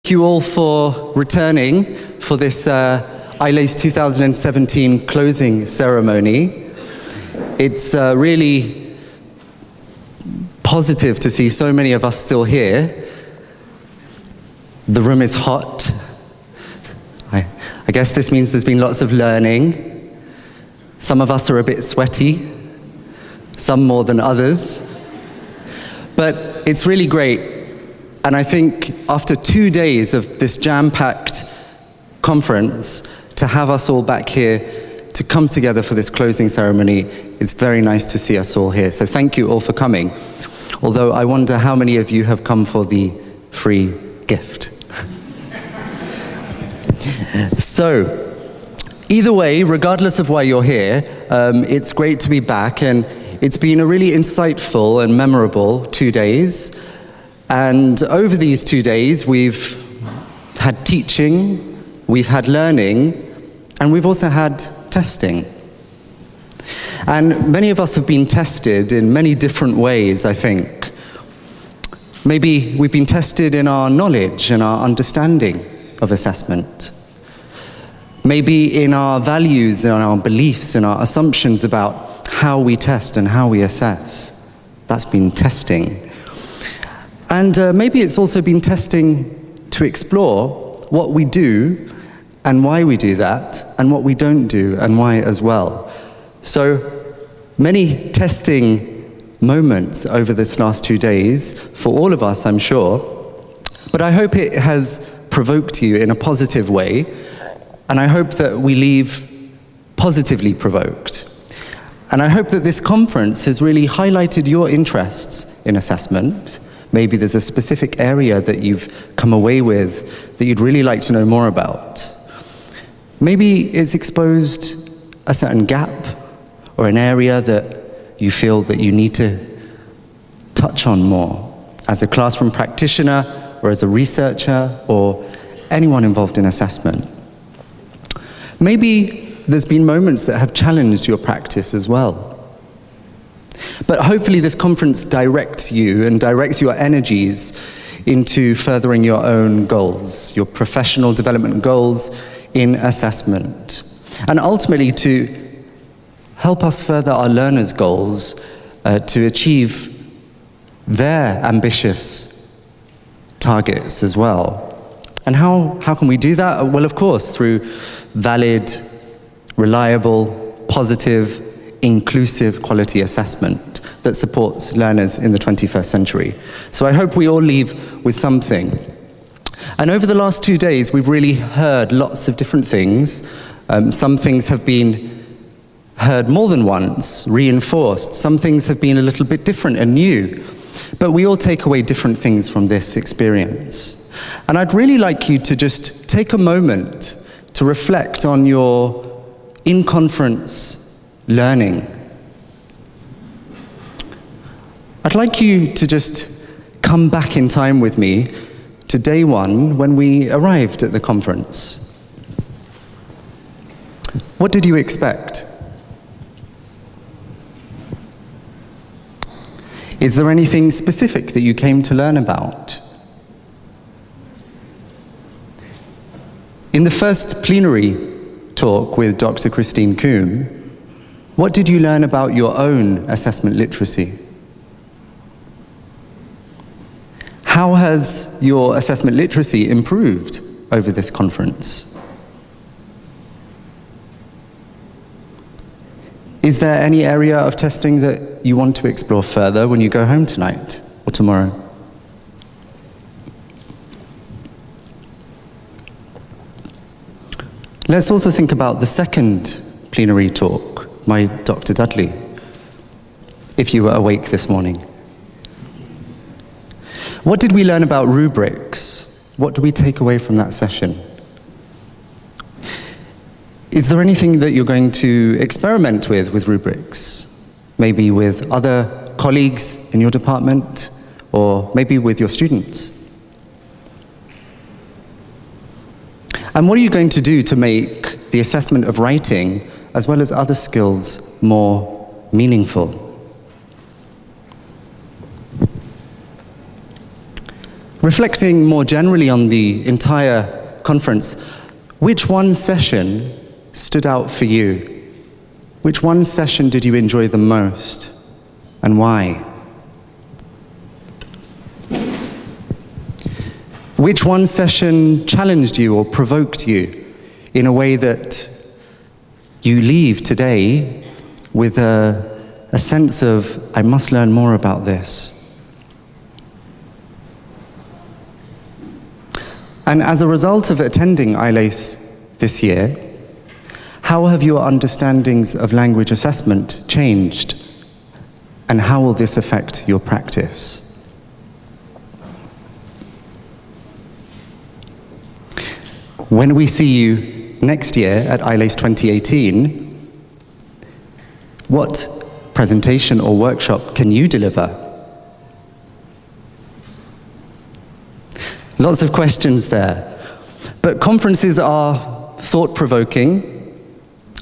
Thank you all for returning for this ILACE 2017 closing ceremony. It's really positive to see so many of us still here. The room is hot. I guess this means there's been lots of learning. Some of us are a bit sweaty, some more than others. But it's really great. And I think after 2 days of this jam-packed conference, to have us all back here to come together for this closing ceremony, it's very nice to see us all here. So thank you all for coming. Although I wonder how many of you have come for the free gift. So, either way, regardless of why you're here, it's great to be back, and it's been a really insightful and memorable 2 days. And over these 2 days, we've had teaching, we've had learning, and we've also had testing. And many of us have been tested in many different ways, I think. Maybe we've been tested in our knowledge and our understanding of assessment. Maybe in our values and our beliefs and our assumptions about how we test and how we assess. That's been testing. And maybe it's also been testing to explore what we do and why we do that, and what we don't do and why as well. So many testing moments over this last 2 days for all of us, I'm sure. But I hope it has provoked you in a positive way, and I hope that we leave positively provoked. And I hope that this conference has really highlighted your interests in assessment. Maybe there's a specific area that you've come away with that you'd really like to know more about. Maybe it's exposed a certain gap or an area that you feel that you need to touch on more as a classroom practitioner or as a researcher or anyone involved in assessment. Maybe there's been moments that have challenged your practice as well. But hopefully this conference directs you and directs your energies into furthering your own goals, your professional development goals in assessment. And ultimately to help us further our learners' goals to achieve their ambitious targets as well. And how can we do that? Well, of course, through valid, reliable, positive, inclusive quality assessment that supports learners in the 21st century. So I hope we all leave with something. And over the last 2 days, we've really heard lots of different things. Some things have been heard more than once, reinforced. Some things have been a little bit different and new. But we all take away different things from this experience. And I'd really like you to just take a moment to reflect on your in-conference learning. I'd like you to just come back in time with me to day one when we arrived at the conference. What did you expect? Is there anything specific that you came to learn about? In the first plenary talk with Dr. Christine Kuhn, what did you learn about your own assessment literacy? How has your assessment literacy improved over this conference? Is there any area of testing that you want to explore further when you go home tonight or tomorrow? Let's also think about the second plenary talk by Dr. Dudley, if you were awake this morning. What did we learn about rubrics? What do we take away from that session? Is there anything that you're going to experiment with rubrics? Maybe with other colleagues in your department, or maybe with your students? And what are you going to do to make the assessment of writing, as well as other skills, more meaningful? Reflecting more generally on the entire conference, which one session stood out for you? Which one session did you enjoy the most, and why? Which one session challenged you or provoked you in a way that you leave today with a sense of, I must learn more about this? And as a result of attending ILACE this year, how have your understandings of language assessment changed? And how will this affect your practice? When we see you next year at ILACE 2018, what presentation or workshop can you deliver? Lots of questions there. But conferences are thought-provoking,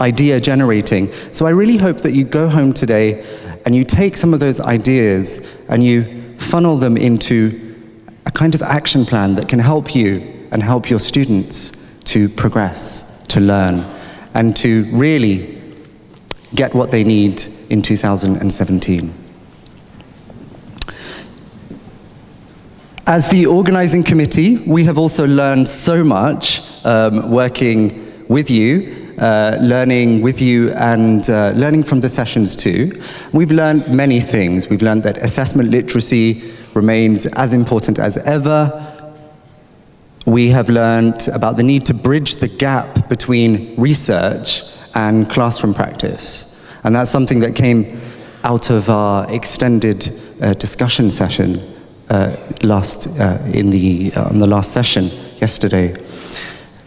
idea-generating. So I really hope that you go home today and you take some of those ideas and you funnel them into a kind of action plan that can help you and help your students to progress, to learn, and to really get what they need in 2017. As the organizing committee, we have also learned so much working with you, learning with you, and learning from the sessions too. We've learned many things. We've learned that assessment literacy remains as important as ever. We have learned about the need to bridge the gap between research and classroom practice. And that's something that came out of our extended discussion session on the last session yesterday.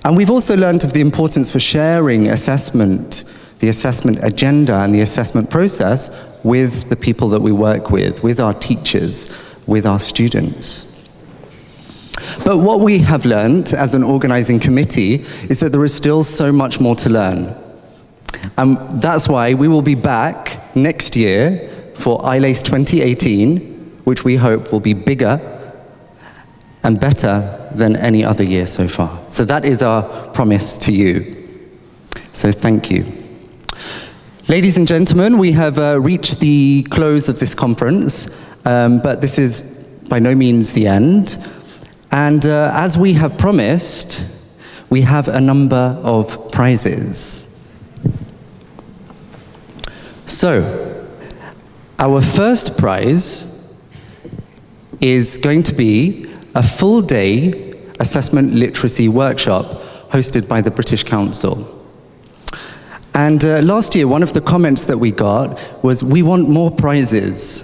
And we've also learned of the importance for sharing assessment, the assessment agenda and the assessment process with the people that we work with our teachers, with our students. But what we have learned as an organizing committee is that there is still so much more to learn. And that's why we will be back next year for ILACE 2018, which we hope will be bigger and better than any other year so far. So that is our promise to you. So thank you. Ladies and gentlemen, we have reached the close of this conference, but this is by no means the end. And as we have promised, we have a number of prizes. So, our first prize is going to be a full-day assessment literacy workshop hosted by the British Council. And last year, one of the comments that we got was, we want more prizes.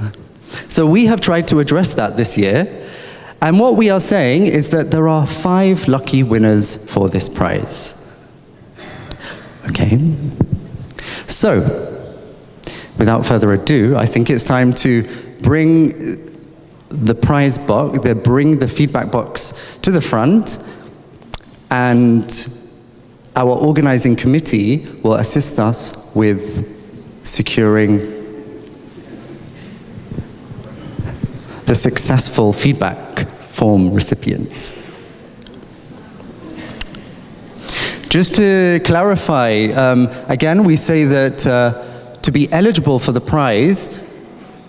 So we have tried to address that this year. And what we are saying is that there are 5 lucky winners for this prize. Okay? So, without further ado, I think it's time to bring the prize box, bring the feedback box to the front, and our organizing committee will assist us with securing the successful feedback form recipients. Just to clarify, again, we say that to be eligible for the prize,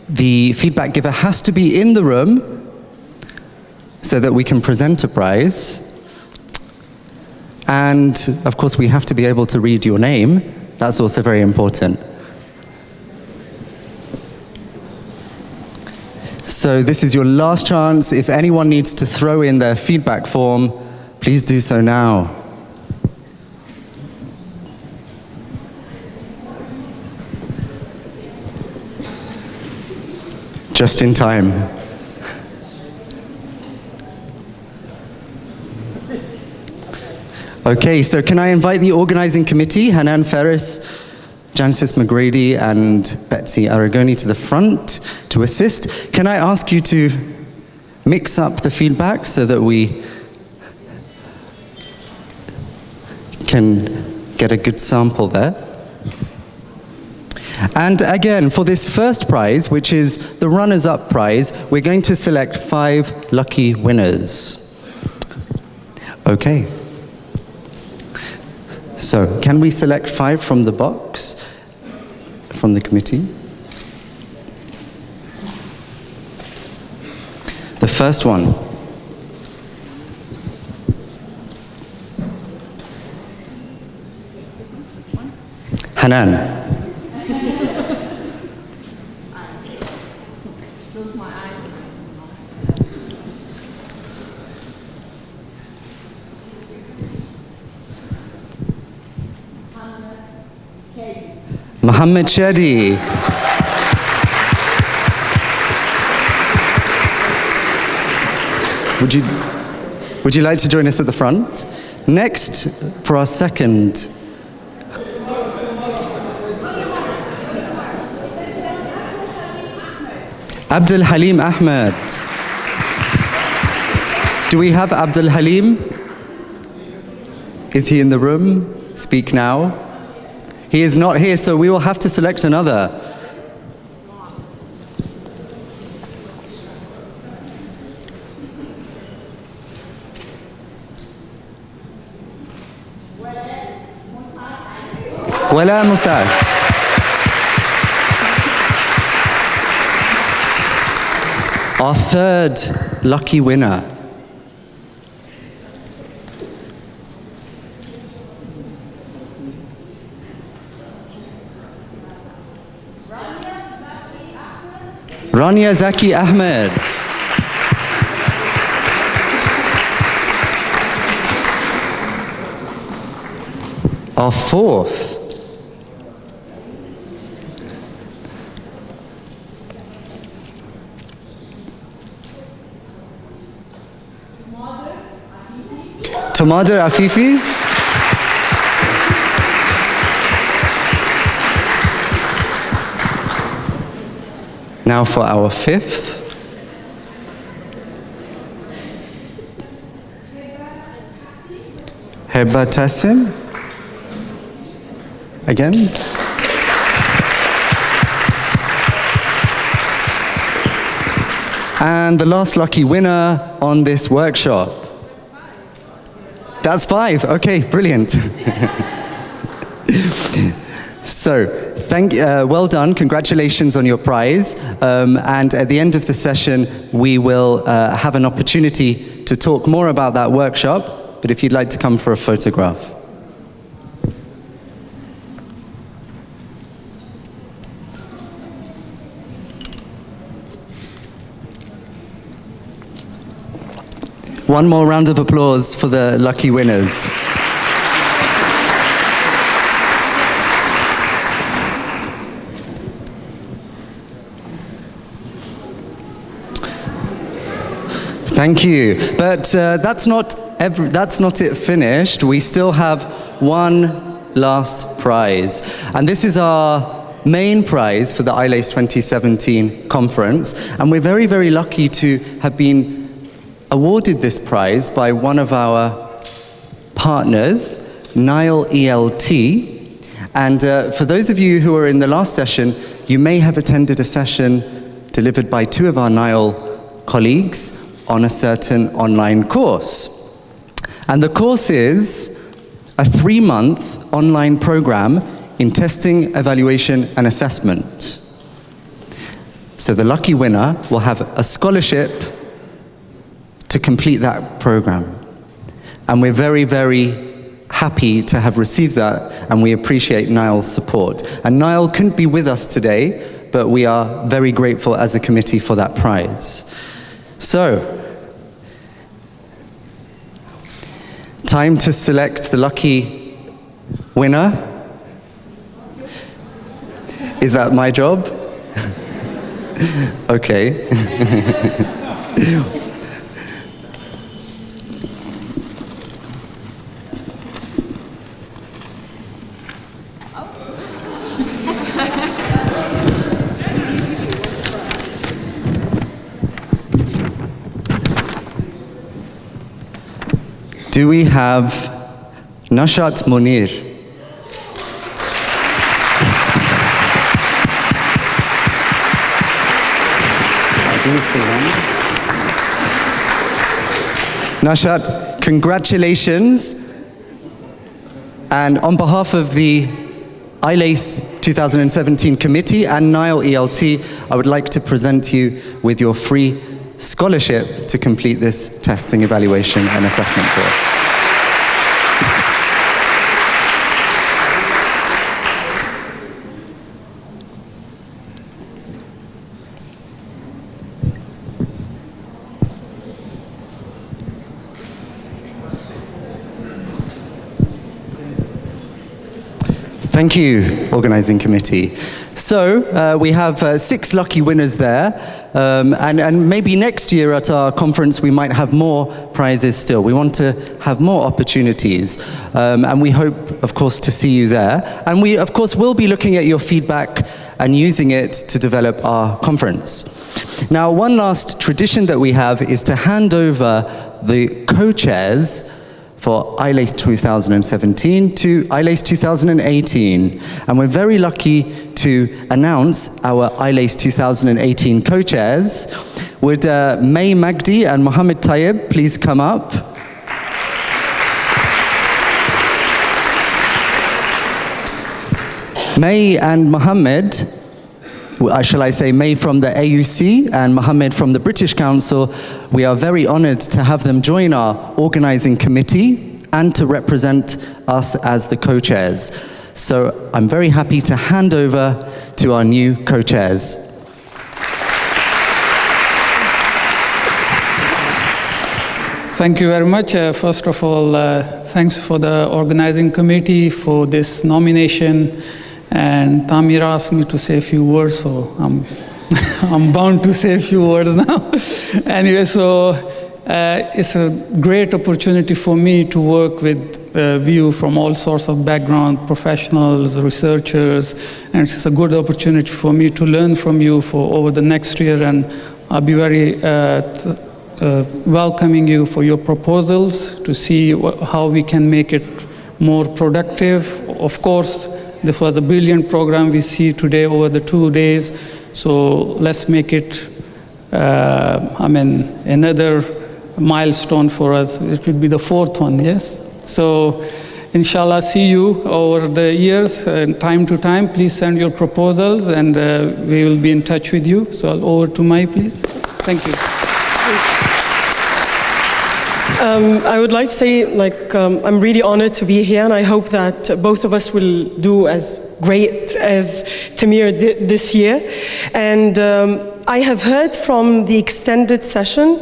the feedback giver has to be in the room so that we can present a prize. And of course, we have to be able to read your name. That's also very important. So this is your last chance. If anyone needs to throw in their feedback form, please do so now. Just in time. Okay, so can I invite the organizing committee, Hanan Ferris, Jancis McGrady, and Betsy Aragoni to the front to assist. Can I ask you to mix up the feedback so that we can get a good sample there? And again, for this first prize, which is the runners-up prize, we're going to select 5 lucky winners. Okay. So, can we select 5 from the box, from the committee? The first one. Hanan. Muhammad Shadi. Would you like to join us at the front? Next, for our second. Abdul Halim Ahmed. Do we have Abdul Halim? Is he in the room? Speak now. He is not here, so we will have to select another. Wala Musa. Our third lucky winner. Rania Zaki Ahmed. Our fourth. Tomader Afifi. Now for our fifth. Heba Tassim. Again. And the last lucky winner on this workshop. That's 5. Okay, brilliant. So, well done. Congratulations on your prize. And at the end of the session, we will have an opportunity to talk more about that workshop. But if you'd like to come for a photograph. One more round of applause for the lucky winners. Thank you. But that's not it finished. We still have one last prize. And this is our main prize for the ILACE 2017 conference. And we're very, very lucky to have been awarded this prize by one of our partners, Nile ELT. And for those of you who were in the last session, you may have attended a session delivered by 2 of our Nile colleagues on a certain online course. And the course is a 3-month online program in testing, evaluation, and assessment. So the lucky winner will have a scholarship to complete that program. And we're very, very happy to have received that, and we appreciate Niall's support. And Niall couldn't be with us today, but we are very grateful as a committee for that prize. So, time to select the lucky winner. Is that my job? Okay. Do we have Nashat Munir? Nashat, congratulations. And on behalf of the ILACE 2017 committee and Nile ELT, I would like to present you with your free scholarship to complete this testing, evaluation and assessment course. Thank you, organizing committee. So we have 6 lucky winners there, and maybe next year at our conference we might have more prizes still. We want to have more opportunities, and we hope, of course, to see you there. And we, of course, will be looking at your feedback and using it to develop our conference. Now, one last tradition that we have is to hand over the co-chairs for ILACE 2017 to ILACE 2018. And we're very lucky to announce our ILACE 2018 co-chairs. Would May Magdi and Mohammed Tayyib please come up? May and Mohammed, shall I say May from the AUC and Mohammed from the British Council, we are very honored to have them join our organizing committee and to represent us as the co-chairs. So I'm very happy to hand over to our new co-chairs. Thank you very much. First of all, thanks for the organizing committee for this nomination. And Tamir asked me to say a few words, so I'm bound to say a few words now. Anyway, so it's a great opportunity for me to work with you from all sorts of background, professionals, researchers, and it's a good opportunity for me to learn from you for over the next year, and I'll be very welcoming you for your proposals to see how we can make it more productive. Of course, this was a brilliant program we see today over the 2 days, so let's make it, another milestone for us. It will be the 4th one, yes? So, inshallah, see you over the years, time to time. Please send your proposals, and we will be in touch with you. So, over to Mai, please. Thank you. I would like to say, I'm really honored to be here, and I hope that both of us will do as great as Tamir did this year. And I have heard from the extended session,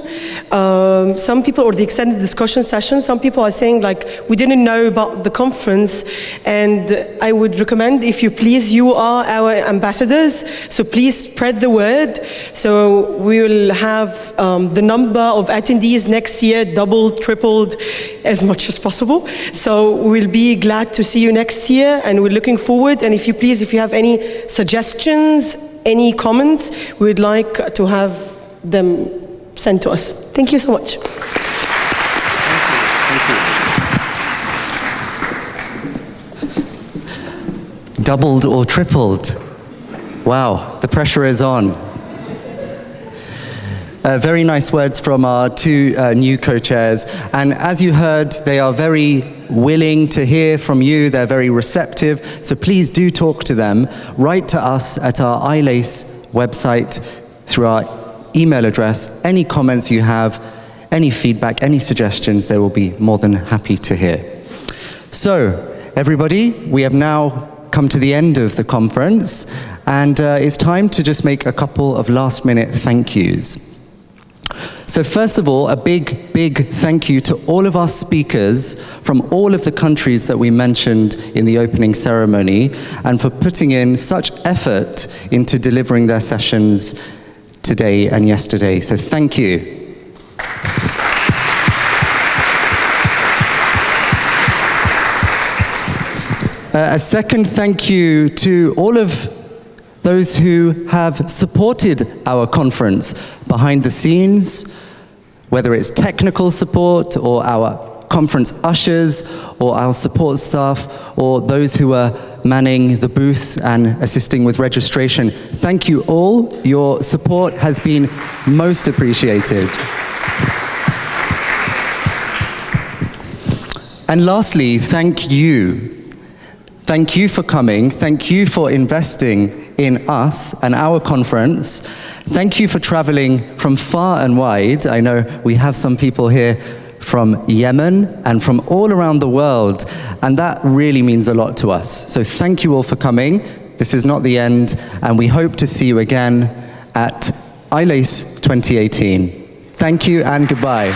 some people, or the extended discussion session, some people are saying we didn't know about the conference, and I would recommend, if you please, you are our ambassadors, so please spread the word. So we will have the number of attendees next year doubled, tripled, as much as possible. So we'll be glad to see you next year, and we're looking forward. And if you please, if you have any suggestions, any comments, we would like to have them sent to us. Thank you so much. Thank you. Doubled or tripled. Wow, the pressure is on. Very nice words from our 2 new co-chairs. And as you heard, they are very willing to hear from you. They're very receptive. So please do talk to them. Write to us at our ILACE website through our email address. Any comments you have, any feedback, any suggestions, they will be more than happy to hear. So, everybody, we have now come to the end of the conference, and it's time to just make a couple of last-minute thank yous. So first of all, a big, big thank you to all of our speakers from all of the countries that we mentioned in the opening ceremony, and for putting in such effort into delivering their sessions today and yesterday. So thank you. A second thank you to all of those who have supported our conference behind the scenes, whether it's technical support or our conference ushers or our support staff or those who are manning the booths and assisting with registration. Thank you all. Your support has been most appreciated. And lastly, thank you. Thank you for coming. Thank you for investing in us and our conference. Thank you for traveling from far and wide. I know we have some people here from Yemen and from all around the world, and that really means a lot to us. So thank you all for coming. This is not the end, and we hope to see you again at ILACE 2018. Thank you and goodbye.